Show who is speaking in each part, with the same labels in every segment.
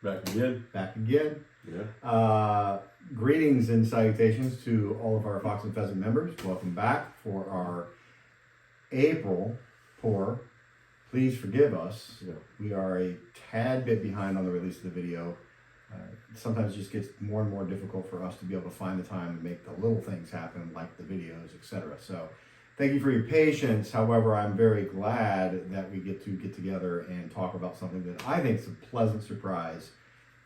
Speaker 1: Back again.
Speaker 2: Back again.
Speaker 1: Yeah.
Speaker 2: Greetings and salutations to all of our Fox and Pheasant members. Welcome back for our April pour. Please forgive us.
Speaker 1: Yeah.
Speaker 2: We are a tad bit behind on the release of the video. Sometimes it just gets more and more difficult for us to be able to find the time to make the little things happen, like the videos, etc. So thank you for your patience. However, I'm very glad that we get to get together and talk about something that I think is a pleasant surprise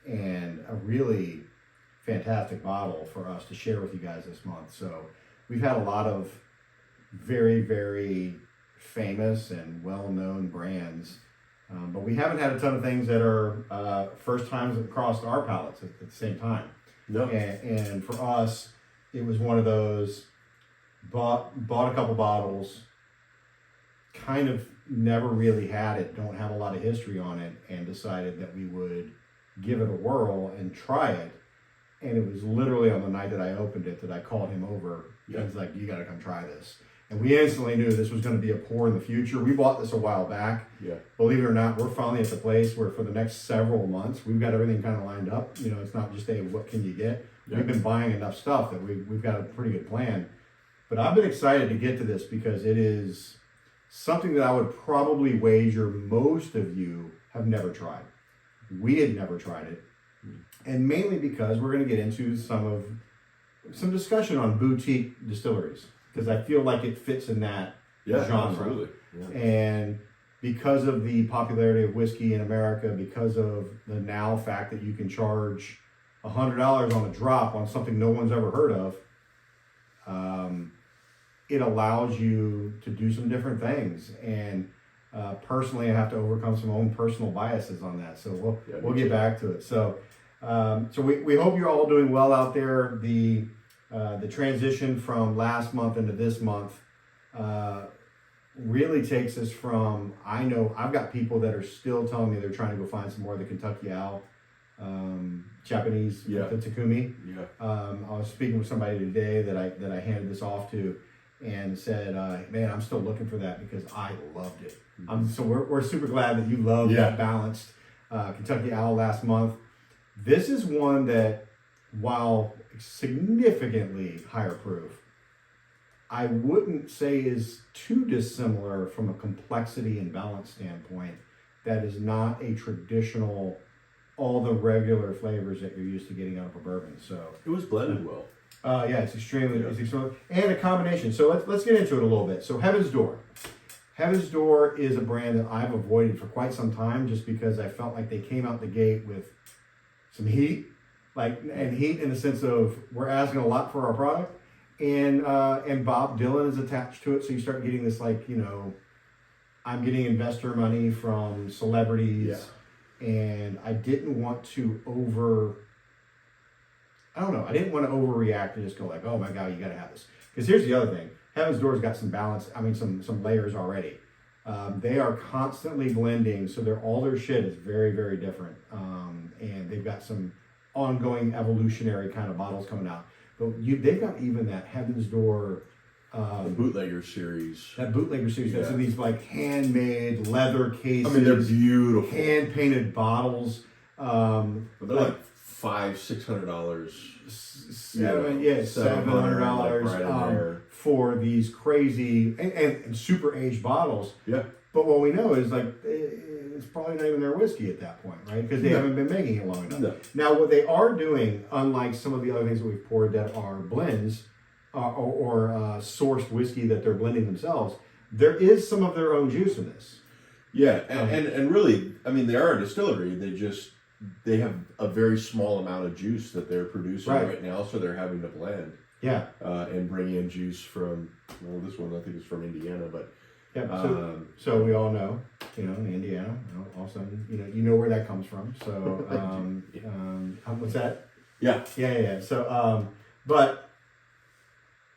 Speaker 2: and a really fantastic bottle for us to share with you guys this month. So we've had a lot of very, very famous and well-known brands, but we haven't had a ton of things that are first times across our palates at the same time.
Speaker 1: No.
Speaker 2: And for us, it was one of those, bought a couple bottles, kind of never really had it, don't have a lot of history on it, and decided that we would give it a whirl and try it. And it was literally on the night that I opened it that I called him over.
Speaker 1: Yeah.
Speaker 2: He was like, you got to come try this. And we instantly knew this was going to be a pour in the future. We bought this a while back.
Speaker 1: Yeah.
Speaker 2: Believe it or not, we're finally at the place where for the next several months, we've got everything kind of lined up. You know, it's not just a what can you get.
Speaker 1: Yeah.
Speaker 2: We've been buying enough stuff that we've got a pretty good plan. But I've been excited to get to this because it is something that I would probably wager most of you have never tried. We had never tried it. And mainly because we're going to get into some discussion on boutique distilleries, because I feel like it fits in that genre.
Speaker 1: Absolutely. Yeah.
Speaker 2: And because of the popularity of whiskey in America, because of the now fact that you can charge $100 on a drop on something no one's ever heard of, it allows you to do some different things. And personally, I have to overcome some own personal biases on that. So we'll get back to it. So we hope you're all doing well out there. The transition from last month into this month really takes us from, I know I've got people that are still telling me they're trying to go find some more of the Kentucky Owl, Japanese, the Takumi.
Speaker 1: Yeah.
Speaker 2: I was speaking with somebody today that I handed this off to, and said, man, I'm still looking for that because I loved it. So we're super glad that you loved that balanced Kentucky Owl last month. This is one that, while significantly higher proof, I wouldn't say is too dissimilar from a complexity and balance standpoint. That is not a traditional, all the regular flavors that you're used to getting out of a bourbon. So
Speaker 1: It was blended well.
Speaker 2: it's extremely, and a combination. So let's get into it a little bit. So Heaven's Door. Heaven's Door is a brand that I've avoided for quite some time, just because I felt like they came out the gate with some heat, and heat in the sense of we're asking a lot for our product, and Bob Dylan is attached to it, so you start getting this I'm getting investor money from celebrities, and I didn't want to overreact and just go like, oh my God, you got to have this. Because here's the other thing. Heaven's Door's got some balance, some layers already. They are constantly blending, so all their shit is very, very different. And they've got some ongoing evolutionary kind of bottles coming out. But they've got even that Heaven's Door...
Speaker 1: the Bootlegger series.
Speaker 2: That Bootlegger series. That's in these handmade leather cases.
Speaker 1: They're beautiful.
Speaker 2: Hand-painted bottles.
Speaker 1: But they're like $500-$600.
Speaker 2: $700 for these crazy and super aged bottles.
Speaker 1: Yeah.
Speaker 2: But what we know is it's probably not even their whiskey at that point, right? Because they haven't been making it long enough.
Speaker 1: No.
Speaker 2: Now, what they are doing, unlike some of the other things that we've poured that are blends or sourced whiskey that they're blending themselves, there is some of their own juice in this.
Speaker 1: Yeah, and really, they are a distillery. They have a very small amount of juice that they're producing right now, so they're having to blend.
Speaker 2: Yeah.
Speaker 1: And bring in juice from, this one I think is from Indiana, but...
Speaker 2: Yeah, so we all know, Indiana, all of a sudden, you know where that comes from. So, what's that?
Speaker 1: Yeah.
Speaker 2: So, but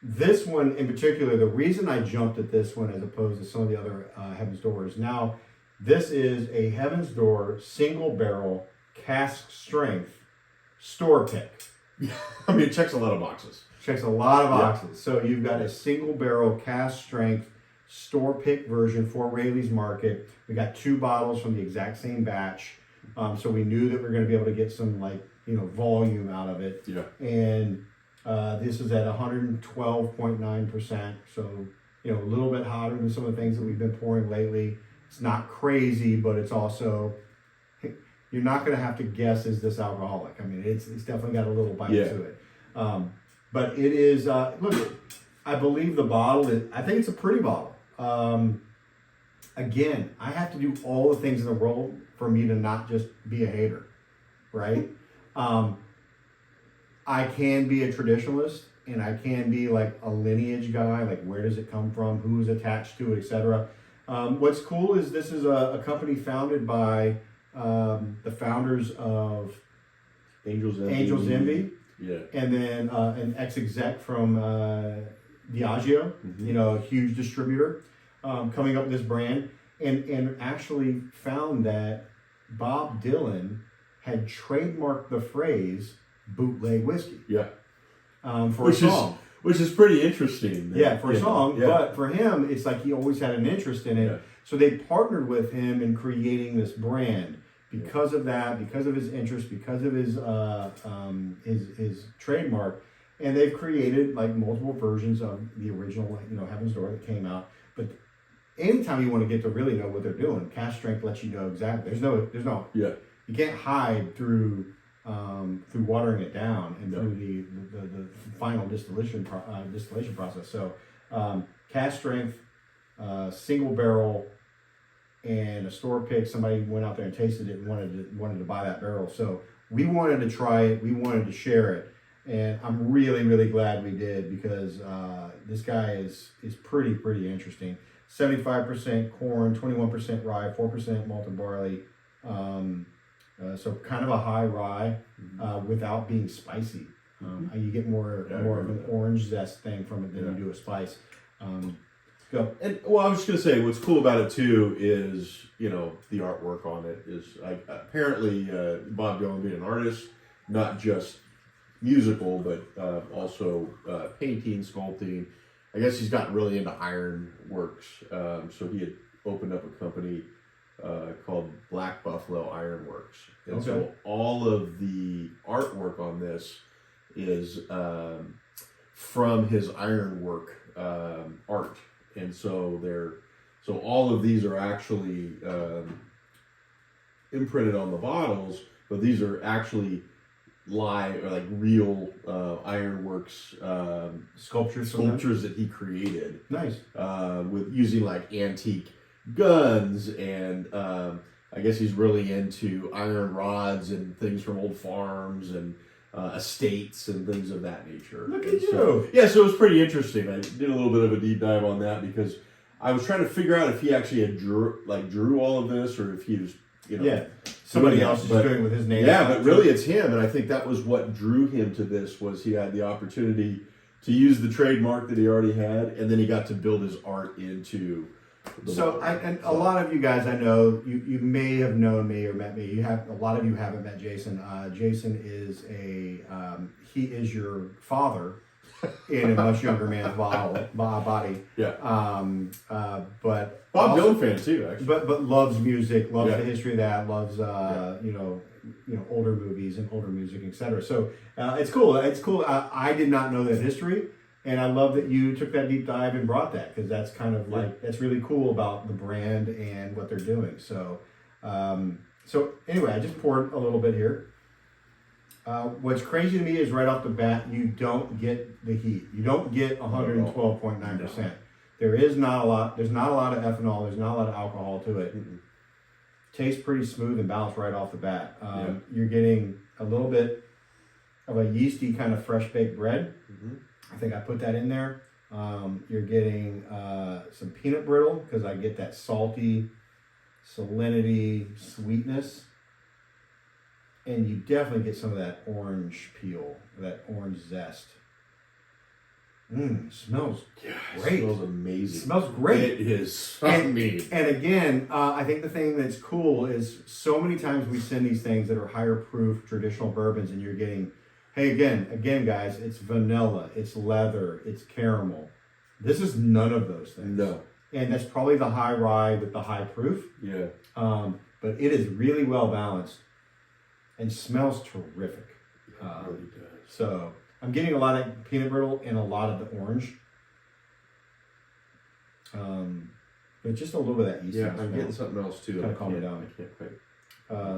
Speaker 2: this one in particular, the reason I jumped at this one as opposed to some of the other Heaven's Doors, now this is a Heaven's Door single barrel cask strength store pick.
Speaker 1: It checks a lot of boxes.
Speaker 2: Checks a lot of boxes. So you've got a single barrel cask strength store pick version for Rayleigh's Market. We got 2 bottles from the exact same batch. So we knew that we were going to be able to get some volume out of it.
Speaker 1: Yeah.
Speaker 2: And this is at 112.9%. So, a little bit hotter than some of the things that we've been pouring lately. It's not crazy, but it's also, you're not going to have to guess, is this alcoholic? I mean, it's definitely got a little bite to it. But it is, look, I believe the bottle I think it's a pretty bottle. Again, I have to do all the things in the world for me to not just be a hater, right? I can be a traditionalist, and I can be like a lineage guy, like where does it come from, who's attached to it, etc. What's cool is this is a company founded by the founders of
Speaker 1: Angel's
Speaker 2: Envy.
Speaker 1: Yeah.
Speaker 2: And then an ex-exec from Diageo, a huge distributor, coming up with this brand, and actually found that Bob Dylan had trademarked the phrase bootleg whiskey.
Speaker 1: Yeah.
Speaker 2: For a song.
Speaker 1: Which is pretty interesting.
Speaker 2: For a song. Yeah. But for him, it's like he always had an interest in it. Yeah. So they partnered with him in creating this brand. Because of that, because of his interest, because of his trademark, and they've created like multiple versions of the original, Heaven's Door that came out. But anytime you want to get to really know what they're doing, Cask Strength lets you know exactly. There's no you can't hide through watering it down and through the final distillation process. So Cask Strength, single barrel. And a store pick, somebody went out there and tasted it and wanted to buy that barrel. So we wanted to try it, we wanted to share it, and I'm really, really glad we did, because this guy is pretty interesting. 75% corn, 21% rye, 4% malted barley. So kind of a high rye without being spicy. You get more of an orange zest thing from it than you do a spice. Go.
Speaker 1: And I was just gonna say, what's cool about it too is the artwork on it is apparently Bob Dylan being an artist, not just musical, but also painting, sculpting. I guess he's gotten really into iron works. So he had opened up a company called Black Buffalo Iron Works, and so all of the artwork on this is from his ironwork art. And so all of these are actually imprinted on the bottles, but these are actually real ironworks sculptures that he created.
Speaker 2: Nice.
Speaker 1: With using like antique guns, and I guess he's really into iron rods and things from old farms and estates and things of that nature.
Speaker 2: Look at you. So
Speaker 1: it was pretty interesting. I did a little bit of a deep dive on that because I was trying to figure out if he actually had drew all of this, or if he was,
Speaker 2: somebody else is doing it with his name.
Speaker 1: Yeah, but really it's him, and I think that was what drew him to this, was he had the opportunity to use the trademark that he already had, and then he got to build his art into
Speaker 2: a lot of you guys, I know you may have known me or met me. A lot of you haven't met Jason. Jason is he is your father in a much younger man's body.
Speaker 1: Yeah.
Speaker 2: But
Speaker 1: Bob Dylan fan too, actually.
Speaker 2: But loves music, loves the history of that, loves older movies and older music, etc. So it's cool. It's cool. I did not know that history. And I love that you took that deep dive and brought that, because that's kind of that's really cool about the brand and what they're doing. So, anyway, I just poured a little bit here. What's crazy to me is right off the bat, you don't get the heat. You don't get 112.9%. There's not a lot of ethanol. There's not a lot of alcohol to it.
Speaker 1: Mm-mm.
Speaker 2: Tastes pretty smooth and balanced right off the bat. You're getting a little bit of a yeasty kind of fresh baked bread.
Speaker 1: Mm-hmm.
Speaker 2: I think I put that in there. You're getting some peanut brittle, because I get that salty, salinity, sweetness. And you definitely get some of that orange peel, that orange zest. Smells great.
Speaker 1: It smells amazing.
Speaker 2: It smells great.
Speaker 1: It is
Speaker 2: amazing. And again, I think the thing that's cool is so many times we send these things that are higher proof traditional bourbons, and you're getting, hey, again, guys, it's vanilla, it's leather, it's caramel. This is none of those things.
Speaker 1: No.
Speaker 2: And that's probably the high rye with the high proof.
Speaker 1: Yeah.
Speaker 2: But but it is really well balanced and smells terrific.
Speaker 1: It really does.
Speaker 2: So I'm getting a lot of peanut brittle and a lot of the orange. But just a little bit of that yeast.
Speaker 1: Yeah, I'm getting something else too.
Speaker 2: Kind of calm it down.
Speaker 1: I can't quite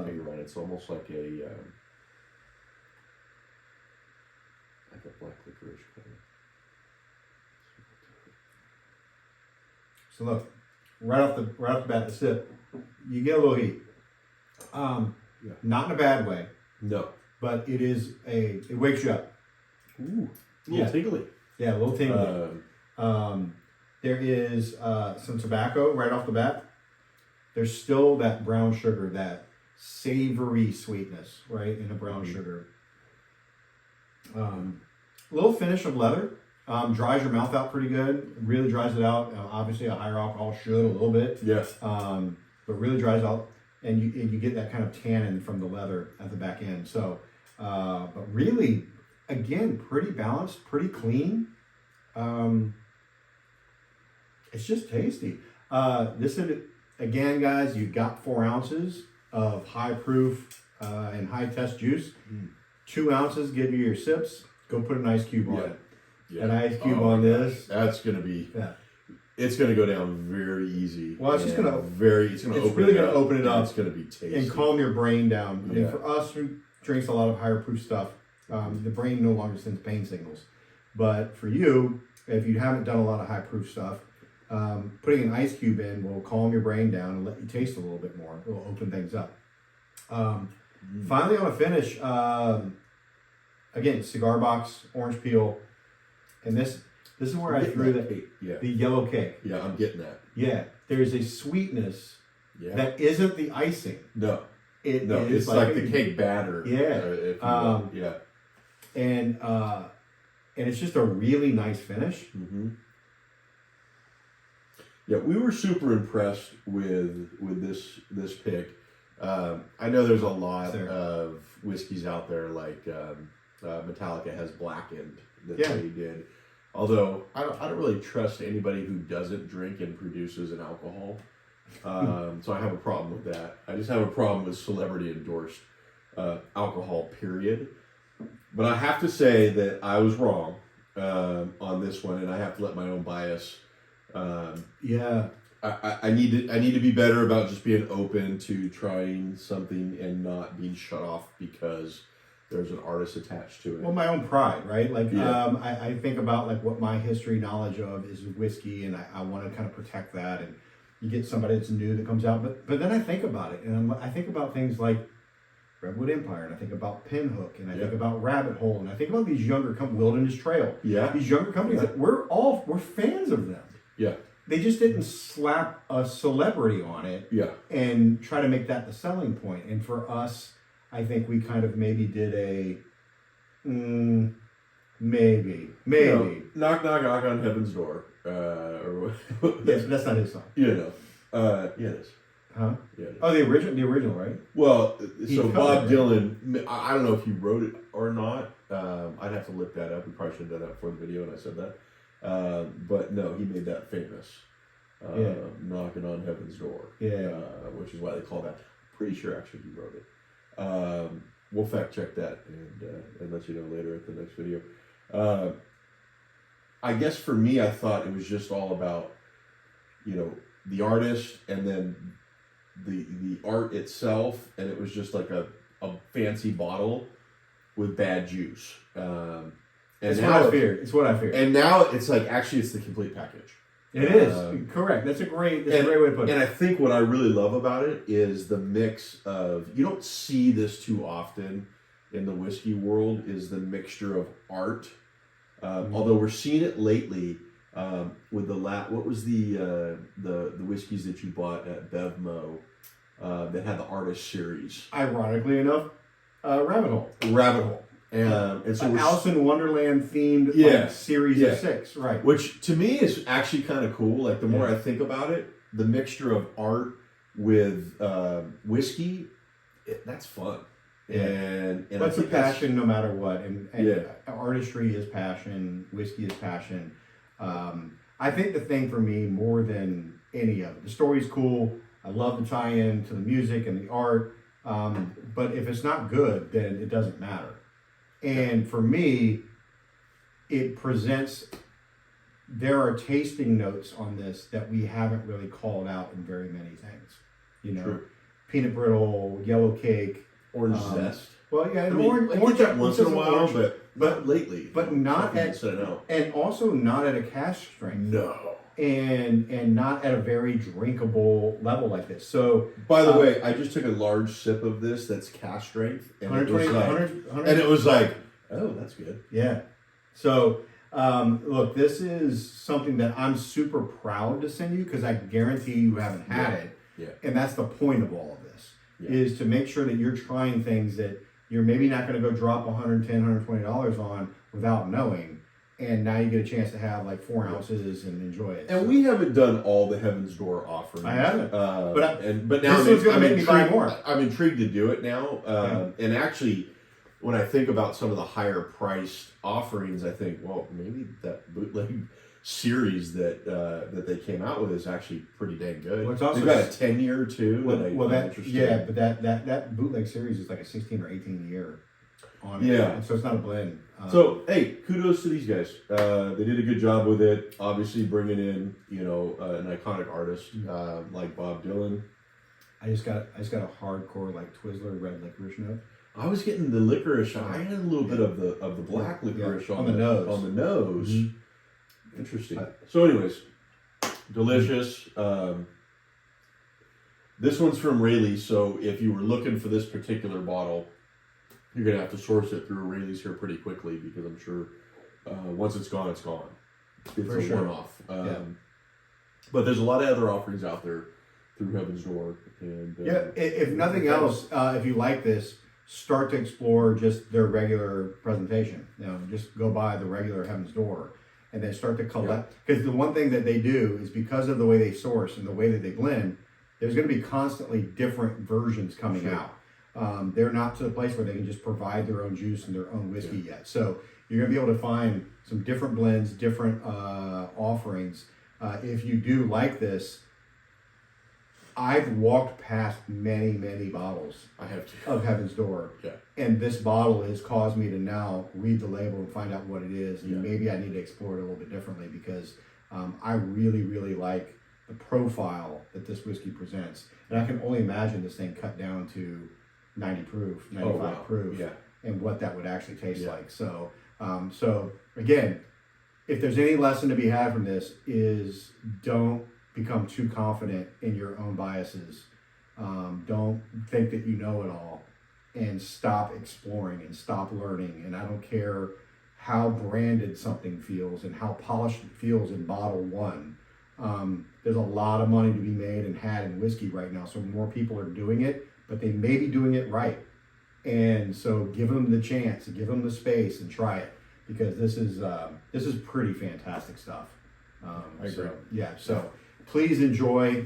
Speaker 1: figure out. It's almost like a black licorice kind of.
Speaker 2: So look, right off the bat, the sip, you get a little heat. Not in a bad way,
Speaker 1: No.
Speaker 2: but it wakes you up.
Speaker 1: Ooh, a little tingly.
Speaker 2: Yeah, a little tingly. There is some tobacco right off the bat. There's still that brown sugar, that savory sweetness, right, in the brown sugar. A little finish of leather. Dries your mouth out pretty good. Really dries it out. Obviously, a higher alcohol should a little bit.
Speaker 1: Yes.
Speaker 2: But really dries out, and you get that kind of tannin from the leather at the back end. So, but really, again, pretty balanced, pretty clean. It's just tasty. This is, again, guys, you've got 4 ounces of high proof and high test juice. 2 ounces give you your sips. Go put an ice cube on it.
Speaker 1: Yeah.
Speaker 2: An ice cube on this.
Speaker 1: That's gonna be. Yeah. It's gonna go down very easy.
Speaker 2: Well, it's just gonna
Speaker 1: It's
Speaker 2: really gonna open it up.
Speaker 1: It's gonna be tasty
Speaker 2: and calm your brain down.
Speaker 1: Yeah.
Speaker 2: And for us who drinks a lot of higher proof stuff, the brain no longer sends pain signals. But for you, if you haven't done a lot of high proof stuff, putting an ice cube in will calm your brain down and let you taste a little bit more. It will open things up. Finally, on a finish, again, cigar box, orange peel, and this is where I threw the yellow cake.
Speaker 1: Yeah, I'm getting that.
Speaker 2: Yeah, there's a sweetness that isn't the icing.
Speaker 1: No,
Speaker 2: it's
Speaker 1: it's like the cake batter.
Speaker 2: Yeah, and it's just a really nice finish.
Speaker 1: Mm-hmm. Yeah, we were super impressed with this pick. I know there's a lot of whiskeys out there, like Metallica has Blackened that they did. Although I don't really trust anybody who doesn't drink and produces an alcohol. So I have a problem with that. I just have a problem with celebrity endorsed alcohol, period. But I have to say that I was wrong on this one, and I have to let my own bias. I need to be better about just being open to trying something and not being shut off because there's an artist attached to it.
Speaker 2: Well, my own pride, right? Like, I think about like what my history knowledge of is whiskey, and I want to kind of protect that. And you get somebody that's new that comes out, but then I think about it, and I think about things like Redwood Empire, and I think about Pinhook, and I think about Rabbit Hole, and I think about these younger companies, Wilderness Trail.
Speaker 1: Yeah,
Speaker 2: these younger companies that we're fans of them.
Speaker 1: Yeah.
Speaker 2: They just didn't slap a celebrity on it and try to make that the selling point. And for us, I think we kind of maybe did a maybe.
Speaker 1: Knock, knock, knock on heaven's door.
Speaker 2: Yes, that's not his song.
Speaker 1: Yeah, it is.
Speaker 2: Huh?
Speaker 1: Yeah, it is.
Speaker 2: Oh, the original, right?
Speaker 1: Well, so Bob Dylan, I don't know if he wrote it or not. I'd have to look that up. We probably should have done that before the video, and I said that. But no, he made that famous. Knocking on heaven's door. Which is why they call that. Pretty sure actually he wrote it. We'll fact check that and let you know later at the next video. I guess for me, I thought it was just all about, the artist and then the art itself, and it was just like a fancy bottle with bad juice.
Speaker 2: It's what I fear.
Speaker 1: And now it's like, actually, it's the complete package.
Speaker 2: It is. Correct. That's a great way to put it.
Speaker 1: And I think what I really love about it is the mix of, you don't see this too often in the whiskey world, is the mixture of art. Although we're seeing it lately with what was the whiskeys that you bought at Bevmo that had the artist series?
Speaker 2: Ironically enough, Rabbit Hole.
Speaker 1: And so
Speaker 2: Alice in Wonderland themed series of 6, right?
Speaker 1: Which to me is actually kind of cool. Like the more I think about it, the mixture of art with whiskey, that's fun. And
Speaker 2: that's a passion no matter what. And artistry is passion, whiskey is passion. I think the thing for me more than any of it, the story's cool. I love the tie-in to the music and the art. But if it's not good, then it doesn't matter. And for me, it presents, there are tasting notes on this that we haven't really called out in very many things. You know,
Speaker 1: True.
Speaker 2: peanut brittle, yellow cake,
Speaker 1: Orange zest.
Speaker 2: well, yeah,
Speaker 1: I
Speaker 2: and
Speaker 1: mean,
Speaker 2: orange,
Speaker 1: I get
Speaker 2: orange
Speaker 1: that once in a while,
Speaker 2: orange,
Speaker 1: but not lately.
Speaker 2: but not
Speaker 1: Something
Speaker 2: at,
Speaker 1: to set it out.
Speaker 2: and also not at a cask strength,
Speaker 1: No.
Speaker 2: and not at a very drinkable level like this. So,
Speaker 1: By the way, I just took a large sip of this. That's cask strength, and it was
Speaker 2: 120,
Speaker 1: like,
Speaker 2: 100,
Speaker 1: and it was like, oh, that's good.
Speaker 2: yeah. So, look, this is something that I'm super proud to send you because I guarantee you haven't had it.
Speaker 1: Yeah.
Speaker 2: And that's the point of all of this,
Speaker 1: Yeah.
Speaker 2: is to make sure that you're trying things that you're maybe not going to go drop $110, $120 on without knowing. And now you get a chance to have like 4 ounces and enjoy it.
Speaker 1: And we haven't done all the Heaven's Door offerings.
Speaker 2: I haven't.
Speaker 1: But now
Speaker 2: this one's going to
Speaker 1: I'm
Speaker 2: make me buy
Speaker 1: intrigued-
Speaker 2: more.
Speaker 1: I'm intrigued to do it now.
Speaker 2: Yeah.
Speaker 1: And actually, when I think about some of the higher priced offerings, I think, well, maybe that bootleg series that they came out with is actually pretty dang good.
Speaker 2: Well, it's also
Speaker 1: They've got a 10-year too.
Speaker 2: That bootleg series is like a 16 or 18 year on it.
Speaker 1: Yeah.
Speaker 2: And so it's not a blend.
Speaker 1: So hey, kudos to these guys. They did a good job with it. Obviously, bringing in an iconic artist like Bob Dylan.
Speaker 2: I just got a hardcore like Twizzler red licorice note.
Speaker 1: I was getting the licorice. I had a little bit of the black licorice on the nose. On the nose. Mm-hmm. Interesting. So, anyways, delicious. This one's from Rayleigh's. So, if you were looking for this particular bottle, you're gonna have to source it through Rayleigh's here pretty quickly because I'm sure once it's gone, it's gone. It's
Speaker 2: For
Speaker 1: a
Speaker 2: sure.
Speaker 1: one-off. But there's a lot of other offerings out there through Heaven's Door. And
Speaker 2: if nothing else, if you like this, start to explore just their regular presentation. Just go by the regular Heaven's Door and then start to collect. Because the one thing that they do is because of the way they source and the way that they blend, there's going to be constantly different versions coming out. They're not to the place where they can just provide their own juice and their own whiskey yet. So you're going to be able to find some different blends, different offerings. If you do like this, I've walked past many, many bottles
Speaker 1: I have to.
Speaker 2: of Heaven's Door.
Speaker 1: Yeah.
Speaker 2: And this bottle has caused me to now read the label and find out what it is. And
Speaker 1: Yeah.
Speaker 2: maybe I need to explore it a little bit differently because I really, really like the profile that this whiskey presents. And I can only imagine this thing cut down to 90 proof, 95 proof,
Speaker 1: Yeah.
Speaker 2: and what that would actually taste
Speaker 1: Yeah.
Speaker 2: like. So, so again, if there's any lesson to be had from this is don't become too confident in your own biases. Don't think that you know it all, and stop exploring and stop learning. And I don't care how branded something feels and how polished it feels in bottle one. There's a lot of money to be made and had in whiskey right now. So more people are doing it, but they may be doing it right. And so give them the chance, give them the space and try it because this is pretty fantastic stuff.
Speaker 1: I agree.
Speaker 2: So please enjoy.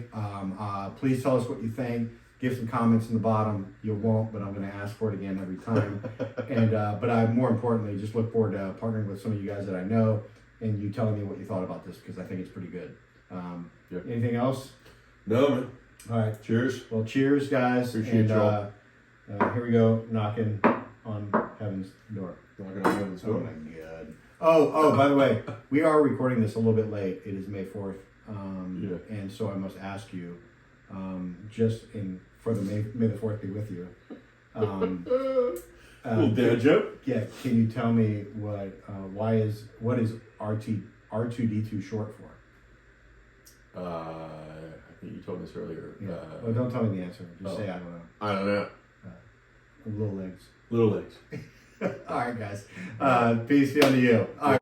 Speaker 2: Please tell us what you think. Give some comments in the bottom. You won't, but I'm going to ask for it again every time. And but I more importantly just look forward to partnering with some of you guys that I know and you telling me what you thought about this because I think it's pretty good. Anything else?
Speaker 1: No, man.
Speaker 2: All right.
Speaker 1: Cheers.
Speaker 2: Well, cheers, guys.
Speaker 1: Appreciate y'all.
Speaker 2: Here we go, knocking on Heaven's Door.
Speaker 1: Knocking on Heaven's Door.
Speaker 2: Oh my God. Oh, by the way, we are recording this a little bit late. It is May 4th. And so I must ask you, for the May the 4th be with you.
Speaker 1: Little dad joke.
Speaker 2: Yeah, can you tell me what is R2D2 short for?
Speaker 1: I think you told me this earlier.
Speaker 2: Yeah. Well, don't tell me the answer. Just say I don't know.
Speaker 1: I don't know.
Speaker 2: Little legs.
Speaker 1: Little legs.
Speaker 2: All right, guys. Peace be unto you. All right.